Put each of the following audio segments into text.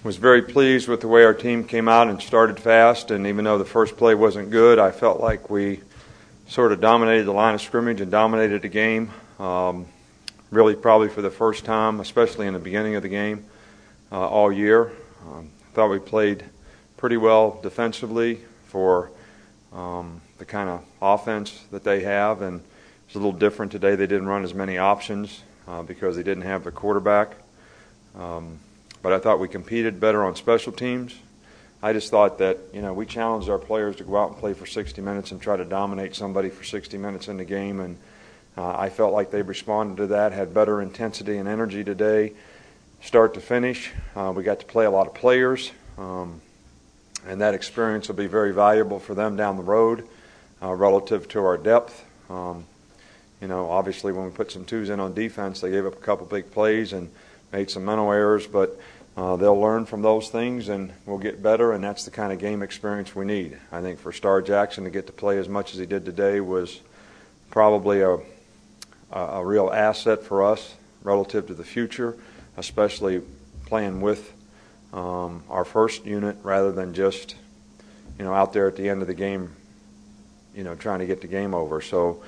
Was very pleased with the way our team came out and started fast, and even though the first play wasn't good, I felt like we sort of dominated the line of scrimmage and dominated the game, really probably for the first time, especially in the beginning of the game, all year. I thought we played pretty well defensively for the kind of offense that they have, and it's a little different today. They didn't run as many options because they didn't have the quarterback. But I thought we competed better on special teams. I just thought that, we challenged our players to go out and play for 60 minutes and try to dominate somebody for 60 minutes in the game, and I felt like they responded to that, had better intensity and energy today, start to finish. We got to play a lot of players, and that experience will be very valuable for them down the road relative to our depth. Obviously when we put some twos in on defense, they gave up a couple big plays and made some mental errors, but they'll learn from those things and we'll get better, and that's the kind of game experience we need. I think for Star Jackson to get to play as much as he did today was probably a real asset for us relative to the future, especially playing with our first unit rather than just out there at the end of the game trying to get the game over. So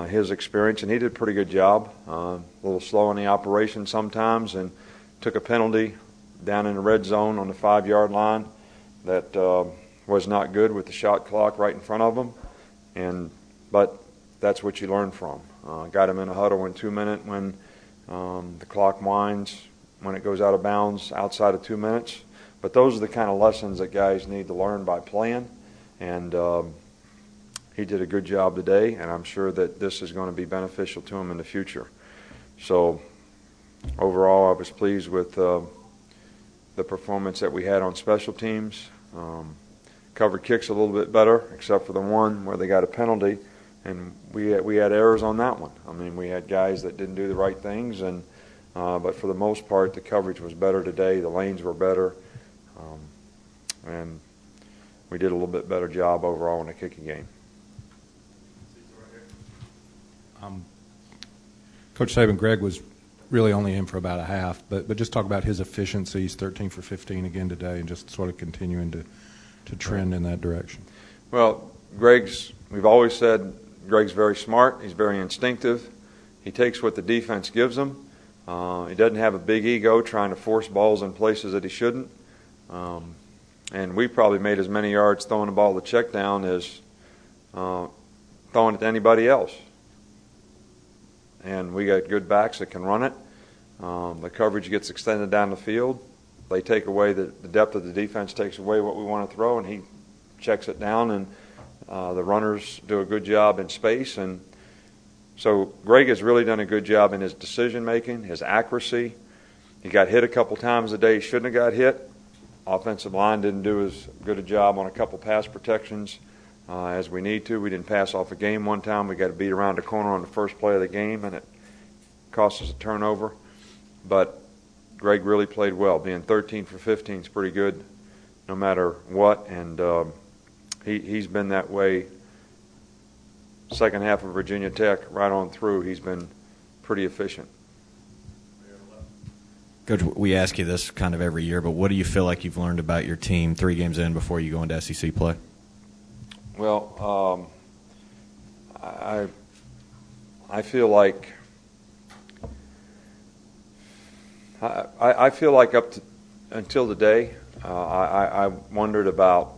his experience, and he did a pretty good job, a little slow in the operation sometimes, and took a penalty down in the red zone on the 5-yard line that was not good with the shot clock right in front of him, but that's what you learn from. Got him in a huddle in 2 minutes when the clock winds, when it goes out of bounds outside of 2 minutes. But those are the kind of lessons that guys need to learn by playing, and he did a good job today, and I'm sure that this is going to be beneficial to him in the future. So overall, I was pleased with the performance that we had on special teams. Covered kicks a little bit better, except for the one where they got a penalty, and we had errors on that one. I mean, we had guys that didn't do the right things, and but for the most part, the coverage was better today. The lanes were better, and we did a little bit better job overall in the kicking game. Coach Saban, Greg was really only in for about a half, but just talk about his efficiency. He's 13 for 15 again today, and just sort of continuing to trend in that direction. Well, we've always said Greg's very smart. He's very instinctive. He takes what the defense gives him. He doesn't have a big ego trying to force balls in places that he shouldn't. And we probably made as many yards throwing the ball to check down as throwing it to anybody else. And we got good backs that can run it. The coverage gets extended down the field. They take away the depth of the defense, takes away what we want to throw, and he checks it down, and the runners do a good job in space. And so Greg has really done a good job in his decision-making, his accuracy. He got hit a couple times a day he shouldn't have got hit. Offensive line didn't do as good a job on a couple pass protections as we need to. We didn't pass off a game one time. We got to beat around the corner on the first play of the game, and it cost us a turnover. But Greg really played well. Being 13 for 15 is pretty good no matter what, and he's been that way second half of Virginia Tech right on through. He's been pretty efficient. Coach, we ask you this kind of every year, but what do you feel like you've learned about your team 3 games in before you go into SEC play? Well, I feel like up to until today, I wondered about,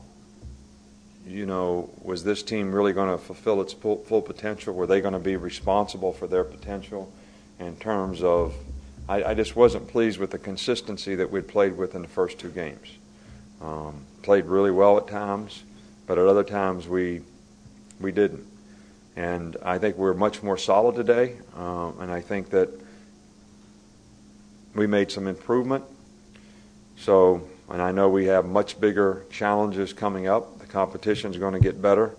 was this team really going to fulfill its full potential? Were they going to be responsible for their potential in terms of I just wasn't pleased with the consistency that we'd played with in the first 2 games. Played really well at times, but at other times we didn't. And I think we're much more solid today, and I think that we made some improvement. So, and I know we have much bigger challenges coming up. The competition's going to get better.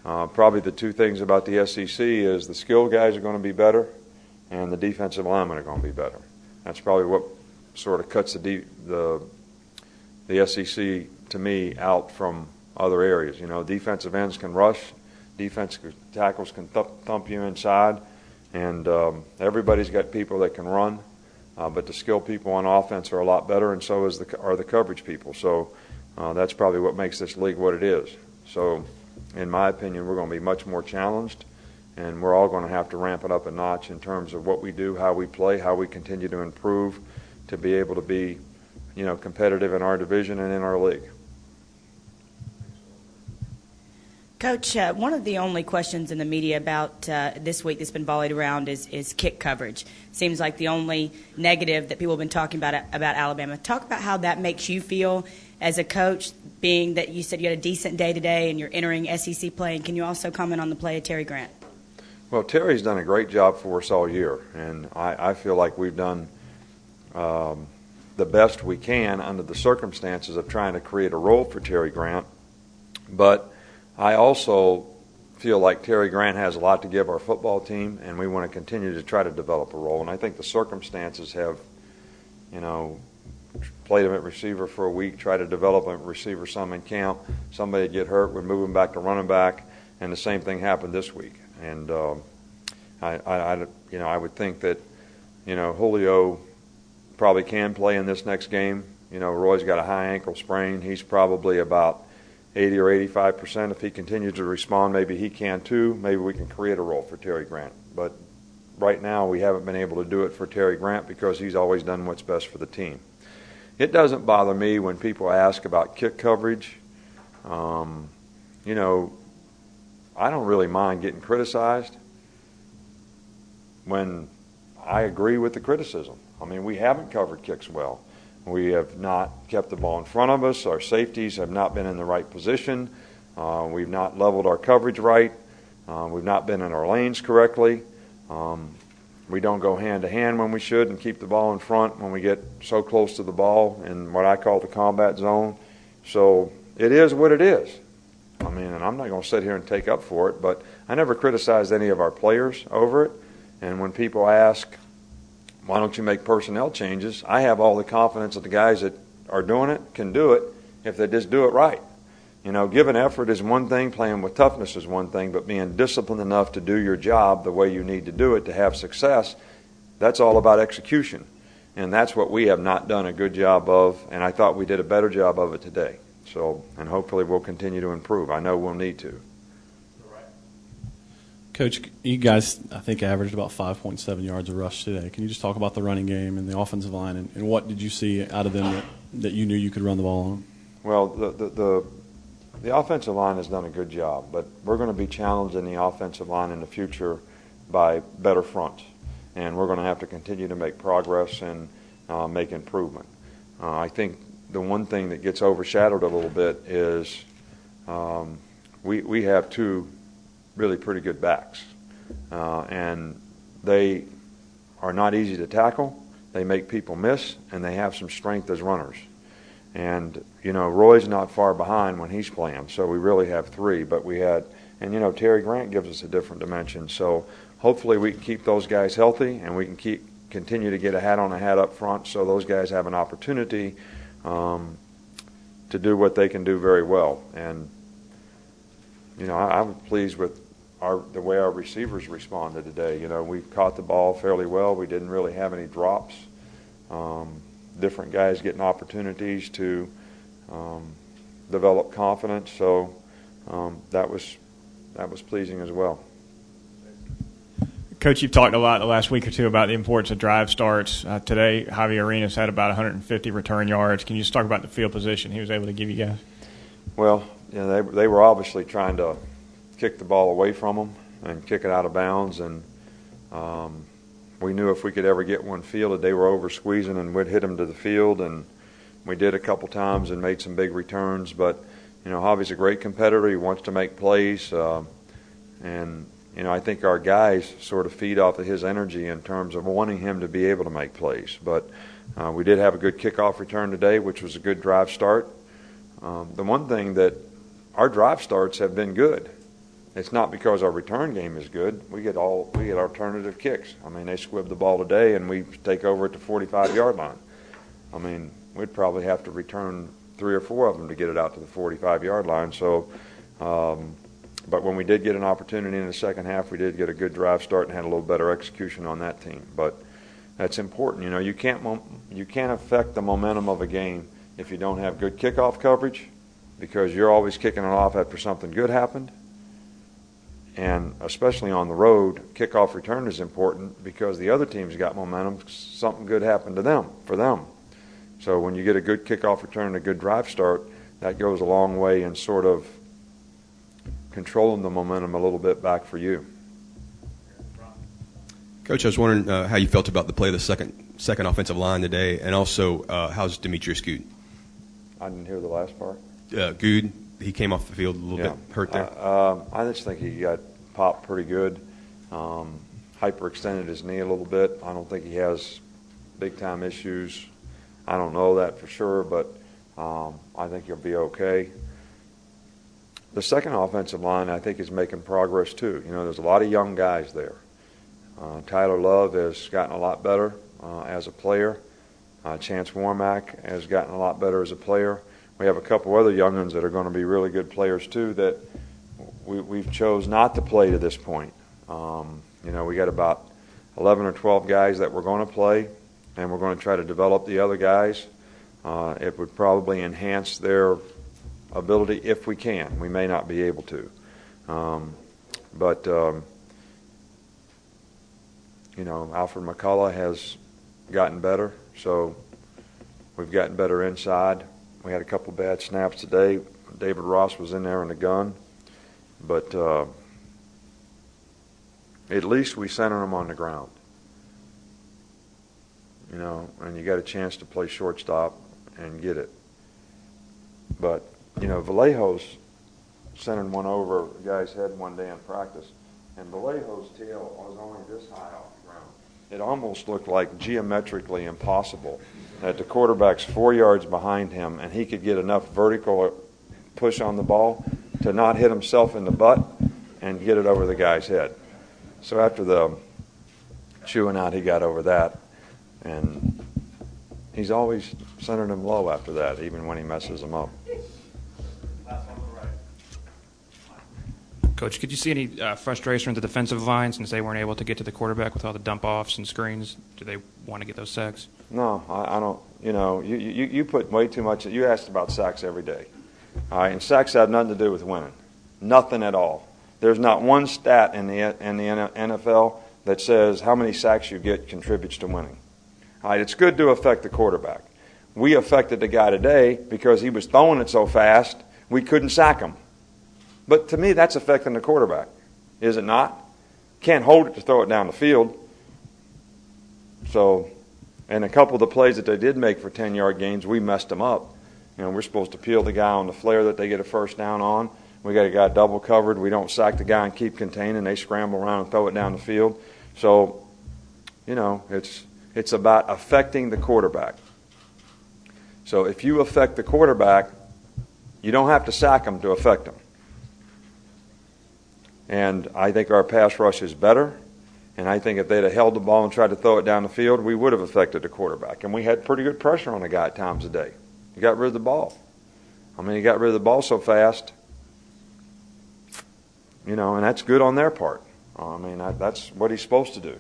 Probably the 2 things about the SEC is the skill guys are going to be better, and the defensive linemen are going to be better. That's probably what sort of cuts the SEC, to me, out from other areas. Defensive ends can rush, defensive tackles can thump you inside, and everybody's got people that can run. but the skill people on offense are a lot better, and so are the coverage people. So that's probably what makes this league what it is. So in my opinion, we're going to be much more challenged, and we're all going to have to ramp it up a notch in terms of what we do, how we play, how we continue to improve to be able to be, competitive in our division and in our league. Coach, one of the only questions in the media about this week that's been volleyed around is kick coverage. Seems like the only negative that people have been talking about Alabama. Talk about how that makes you feel as a coach, being that you said you had a decent day today and you're entering SEC play. And can you also comment on the play of Terry Grant? Well, Terry's done a great job for us all year, and I feel like we've done the best we can under the circumstances of trying to create a role for Terry Grant. But I also feel like Terry Grant has a lot to give our football team, and we want to continue to try to develop a role. And I think the circumstances have, played him at receiver for a week, tried to develop him at receiver some in camp. Somebody get hurt, we move him back to running back, and the same thing happened this week. And I would think that, Julio probably can play in this next game. Roy's got a high ankle sprain. He's probably about 80 or 85%. If he continues to respond, maybe he can too. Maybe we can create a role for Terry Grant. But right now we haven't been able to do it for Terry Grant because he's always done what's best for the team. It doesn't bother me when people ask about kick coverage. I don't really mind getting criticized when I agree with the criticism. I mean, we haven't covered kicks well. We have not kept the ball in front of us. Our safeties have not been in the right position. We've not leveled our coverage right. We've not been in our lanes correctly. We don't go hand-to-hand when we should and keep the ball in front when we get so close to the ball in what I call the combat zone. So it is what it is. I mean, and I'm not going to sit here and take up for it, but I never criticized any of our players over it. And when people ask, why don't you make personnel changes, I have all the confidence that the guys that are doing it can do it if they just do it right. Giving effort is one thing, playing with toughness is one thing, but being disciplined enough to do your job the way you need to do it to have success, that's all about execution. And that's what we have not done a good job of, and I thought we did a better job of it today. So, and hopefully we'll continue to improve. I know we'll need to. Coach, you guys, I think, averaged about 5.7 yards a rush today. Can you just talk about the running game and the offensive line, and what did you see out of them that you knew you could run the ball on? Well, the offensive line has done a good job, but we're going to be challenged in the offensive line in the future by better fronts, and we're going to have to continue to make progress and make improvement. I think the one thing that gets overshadowed a little bit is we have two really pretty good backs, and they are not easy to tackle. They make people miss, and they have some strength as runners. And, Roy's not far behind when he's playing, so we really have three. But we had, and, Terry Grant gives us a different dimension. So hopefully we can keep those guys healthy, and we can continue to get a hat on a hat up front so those guys have an opportunity to do what they can do very well. And, I was pleased with the way our receivers responded today. We caught the ball fairly well. We didn't really have any drops. Different guys getting opportunities to develop confidence. So that was pleasing as well. Coach, you've talked a lot the last week or two about the importance of drive starts. Today, Javi Arenas had about 150 return yards. Can you just talk about the field position he was able to give you guys? Well, they were obviously trying to kick the ball away from them and kick it out of bounds, and we knew if we could ever get one fielded, they were over squeezing and we'd hit them to the field, and we did a couple times and made some big returns. But Javi's a great competitor. He wants to make plays, and I think our guys sort of feed off of his energy in terms of wanting him to be able to make plays. But we did have a good kickoff return today, which was a good drive start. The one thing that our drive starts have been good. It's not because our return game is good. We get alternative kicks. I mean, they squib the ball today, and we take over at the 45-yard line. I mean, we'd probably have to return 3 or 4 of them to get it out to the 45-yard line. So, but when we did get an opportunity in the second half, we did get a good drive start and had a little better execution on that team. But That's important. You know, you can't affect the momentum of a game if you don't have good kickoff coverage, because you're always kicking it off after something good happened. And especially on the road, kickoff return is important because the other team's got momentum. Something good happened to them, for them. So when you get a good kickoff return and a good drive start, that goes a long way in sort of controlling the momentum a little bit back for you. Coach, I was wondering how you felt about the play of the second offensive line today, and also how's Demetrius Good? I didn't hear the last part. Good, he came off the field a little bit hurt there. I just think he got popped pretty good. Hyperextended his knee a little bit. I don't think he has big-time issues. I don't know that for sure, but I think he'll be okay. The second offensive line, I think, is making progress too. You know, there's a lot of young guys there. Tyler Love has gotten a lot better as a player. Chance Warmack has gotten a lot better as a player. We have a couple other young ones that are going to be really good players too that we've chose not to play to this point. You know, we got about 11 or 12 guys that we're going to play, and we're going to try to develop the other guys. It would probably enhance their ability if we can. We may not be able to. But you know, Alfred McCullough has gotten better, so we've gotten better inside. We had a couple bad snaps today. David Ross was in there in the gun, but at least we centered him on the ground. You know, and you got a chance to play shortstop and get it. But, you know, Vallejo's centered one over a guy's head one day in practice, and Vallejo's tail was only this high off the ground. It almost looked like geometrically impossible that the quarterback's 4 yards behind him and he could get enough vertical push on the ball to not hit himself in the butt and get it over the guy's head. So after the chewing out, he got over that, and he's always centered him low after that, even when he messes them up. Coach, could you see any frustration with the defensive line since they weren't able to get to the quarterback with all the dump-offs and screens? Do they want to get those sacks? No, I don't. You know, you put way too much. You asked about sacks every day. All right, and sacks have nothing to do with winning. Nothing at all. There's not one stat in the NFL that says how many sacks you get contributes to winning. All right, it's good to affect the quarterback. We affected the guy today because he was throwing it so fast we couldn't sack him. But to me, that's affecting the quarterback, is it not? Can't hold it to throw it down the field. So, and a couple of the plays that they did make for 10-yard gains, we messed them up. You know, we're supposed to peel the guy on the flare that they get a first down on. We got a guy double covered. We don't sack the guy and keep containing. They scramble around and throw it down the field. So, you know, it's about affecting the quarterback. So if you affect the quarterback, you don't have to sack him to affect him. And I think our pass rush is better. And I think if they'd have held the ball and tried to throw it down the field, we would have affected the quarterback. And we had pretty good pressure on the guy at times today. He got rid of the ball. I mean, he got rid of the ball so fast, you know, and that's good on their part. I mean, that's what he's supposed to do.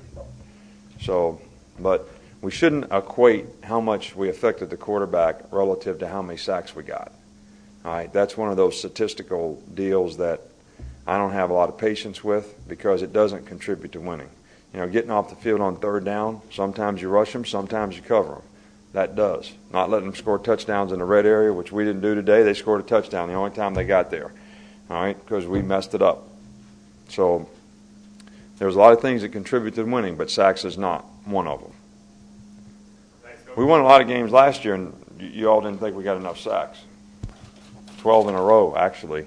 So, but we shouldn't equate how much we affected the quarterback relative to how many sacks we got. All right, that's one of those statistical deals that I don't have a lot of patience with because it doesn't contribute to winning. You know, getting off the field on third down, sometimes you rush them, sometimes you cover them. That does. Not letting them score touchdowns in the red area, which we didn't do today. They scored a touchdown the only time they got there, all right, because we messed it up. So there's a lot of things that contribute to winning, but sacks is not one of them. We won a lot of games last year, and you all didn't think we got enough sacks. 12 in a row, actually.